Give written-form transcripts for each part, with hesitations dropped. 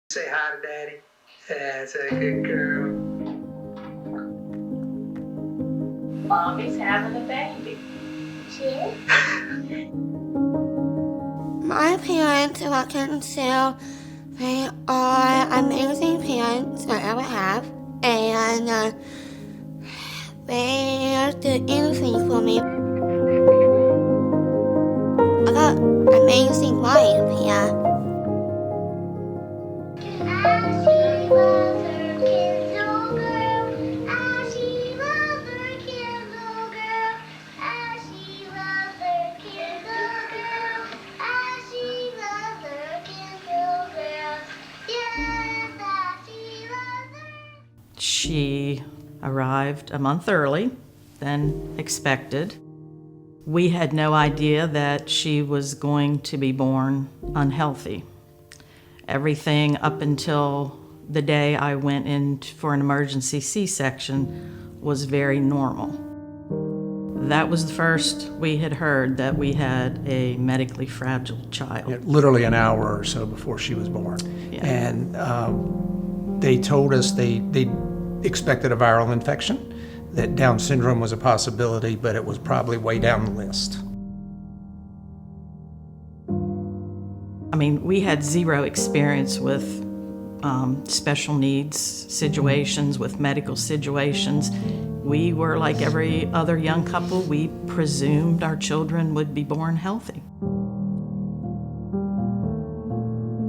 Say hi to Daddy. That's a good girl. Mommy's having a baby. My parents, if I can say, they are amazing parents I ever have, and they do anything for me. I got amazing life here. She arrived a month early than expected. We had no idea that she was going to be born unhealthy. Everything up until the day I went in for an emergency C-section was very normal. That was the first we had heard that we had a medically fragile child. Literally an hour or so before she was born. Yeah. And they told us they expected a viral infection, that Down syndrome was a possibility, but it was probably way down the list. I mean, we had zero experience with special needs situations, with medical situations. We were like every other young couple. We presumed our children would be born healthy.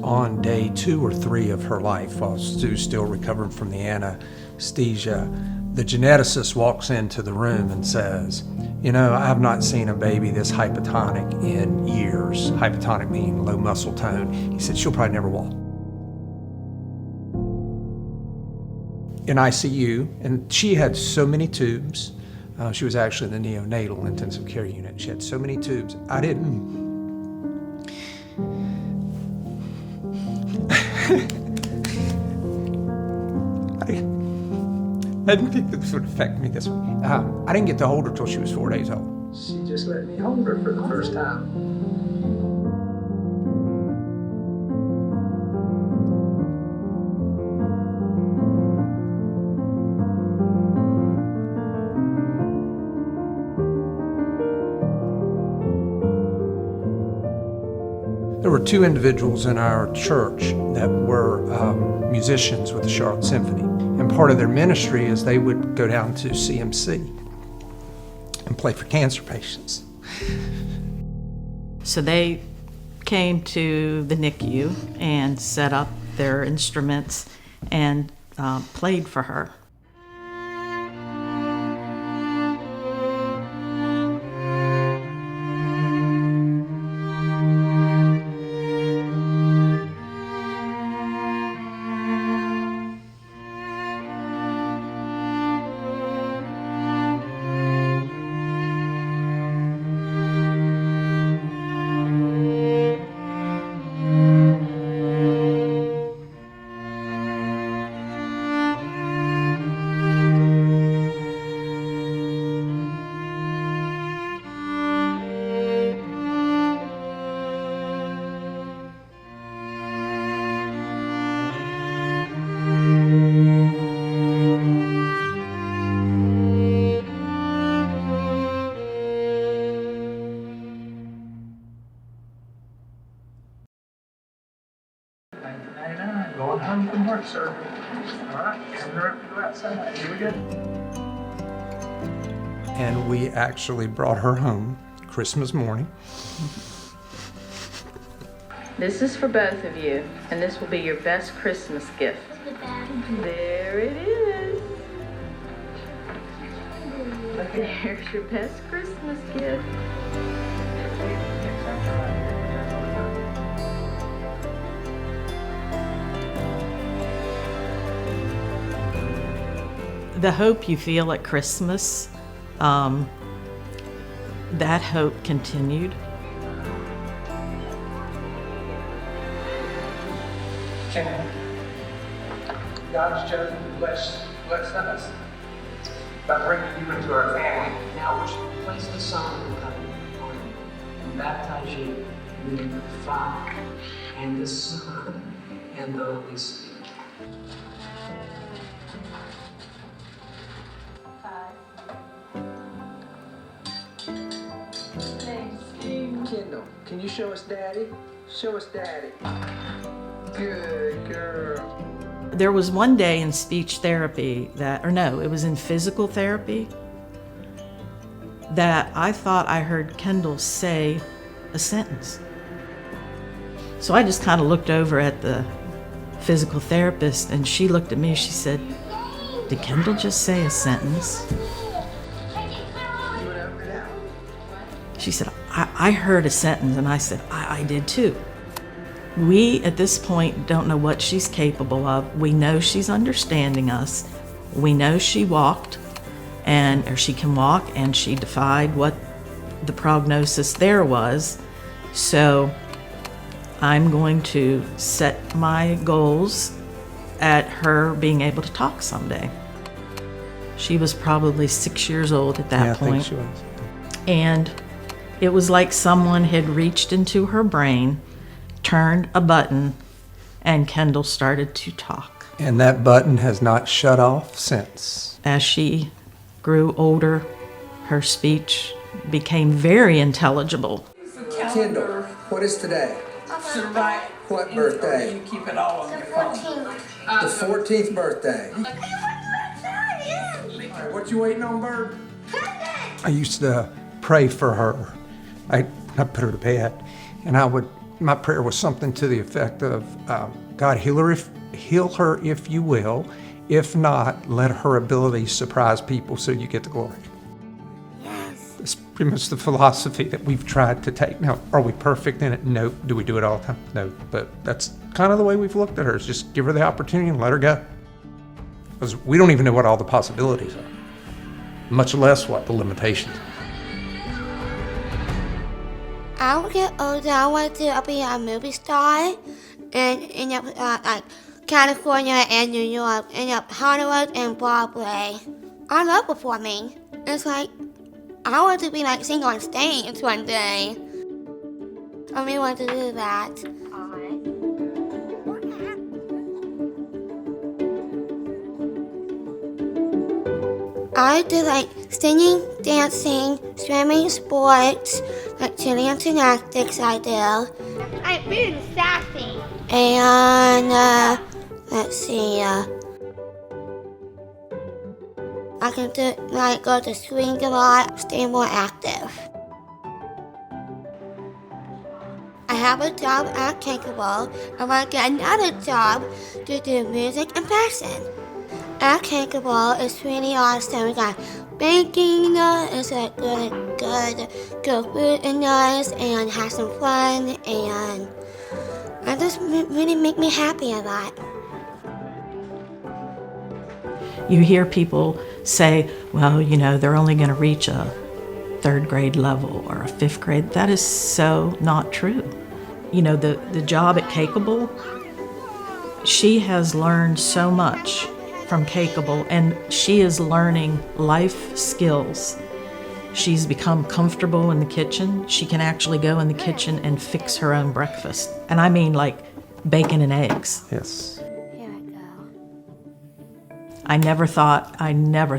On day 2 or 3 of her life, while Stu's still recovering from the anesthesia, the geneticist walks into the room and says, "You know, I have not seen a baby this hypotonic in years." Hypotonic meaning low muscle tone. He said, "She'll probably never walk." In ICU, and she had so many tubes. She was actually in the neonatal intensive care unit. She had so many tubes. I didn't think this would affect me this way. I didn't get to hold her till she was 4 days old. She just let me hold her for the first time. There were 2 individuals in our church that were musicians with the Charlotte Symphony. And part of their ministry is they would go down to CMC and play for cancer patients. So they came to the NICU and set up their instruments and played for her. Going home from heart surgery. All right, coming up to go outside. Here we go. And we actually brought her home Christmas morning. This is for both of you, and this will be your best Christmas gift. There it is. There's your best Christmas gift. The hope you feel at Christmas, that hope continued. And God's chosen to bless us by bringing you into our family. Now, which place the Son will come on you and baptize you in the name of the Father and the Son Kendall is Kendall, can you show us Daddy? Show us Daddy. Good girl. There was one day in speech therapy it was in physical therapy, that I thought I heard Kendall say a sentence. So I just kind of looked over at the physical therapist, and she looked at me, she said, "Did Kendall just say a sentence?" She said, I heard a sentence, and I said, I did too. We, at this point, don't know what she's capable of. We know she's understanding us. We know she walked, or she can walk, and she defied what the prognosis there was. So I'm going to set my goals at her being able to talk someday. She was probably 6 years old at that point. I think she was. And it was like someone had reached into her brain, turned a button, and Kendall started to talk. And that button has not shut off since. As she grew older, her speech became very intelligible. Kendall, what is today? What birthday? You keep it all on your phone. The 14th birthday. All right, what you waiting on, Bird? I used to pray for her. I put her to bed, and my prayer was something to the effect of, God, heal her if you will. If not, let her ability surprise people so you get the glory. Yes. That's pretty much the philosophy that we've tried to take. Now, are we perfect in it? No. Do we do it all the time? No. But that's kind of the way we've looked at her, is just give her the opportunity and let her go. Because we don't even know what all the possibilities are, much less what the limitations are. I will get older. I want to be a movie star and end up like California and New York, end up Hollywood and Broadway. I love performing. It's like I want to be like sing on stage one day. I really want to do that. I do like singing, dancing, swimming, sports, like chili and gymnastics I do. I'm really sassy. And, let's see, I can do, like, go to swing a lot, stay more active. I have a job at Cakeable. I want to get another job to do music and fashion. At Cakeable, it's really awesome. We got baking, it's like good food and nice, and have some fun, and it just really make me happy a lot. You hear people say, well, they're only going to reach a 3rd grade level or a 5th grade. That is so not true. The job at Cakeable, she has learned so much from Cakeable, and she is learning life skills. She's become comfortable in the kitchen. She can actually go in the kitchen and fix her own breakfast. And I mean like bacon and eggs. Yes. Here I go. I never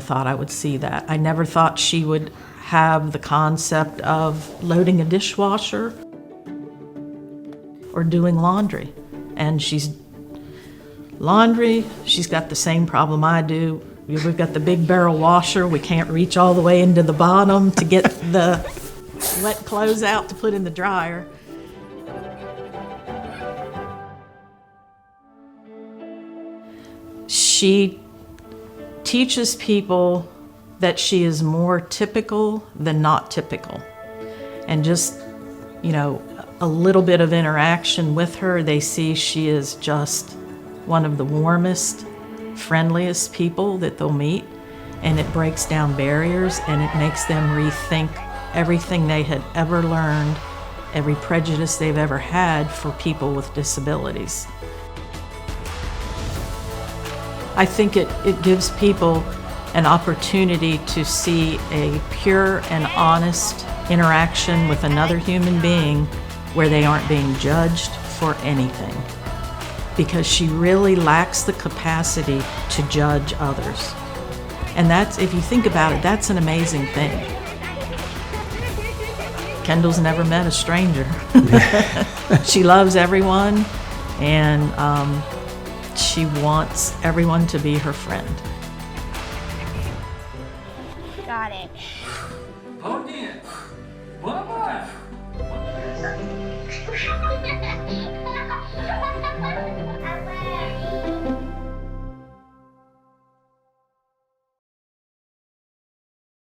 thought I would see that. I never thought she would have the concept of loading a dishwasher or doing laundry. And she's got the same problem I do. We've got the big barrel washer. We can't reach all the way into the bottom to get the wet clothes out to put in the dryer. She teaches people that she is more typical than not typical. And just, a little bit of interaction with her, they see she is just one of the warmest, friendliest people that they'll meet, and it breaks down barriers, and it makes them rethink everything they had ever learned, every prejudice they've ever had for people with disabilities. I think it gives people an opportunity to see a pure and honest interaction with another human being where they aren't being judged for anything. because she really lacks the capacity to judge others. And that's, if you think about it, that's an amazing thing. Kendall's never met a stranger. She loves everyone, and she wants everyone to be her friend. Got it. Hold in. One more.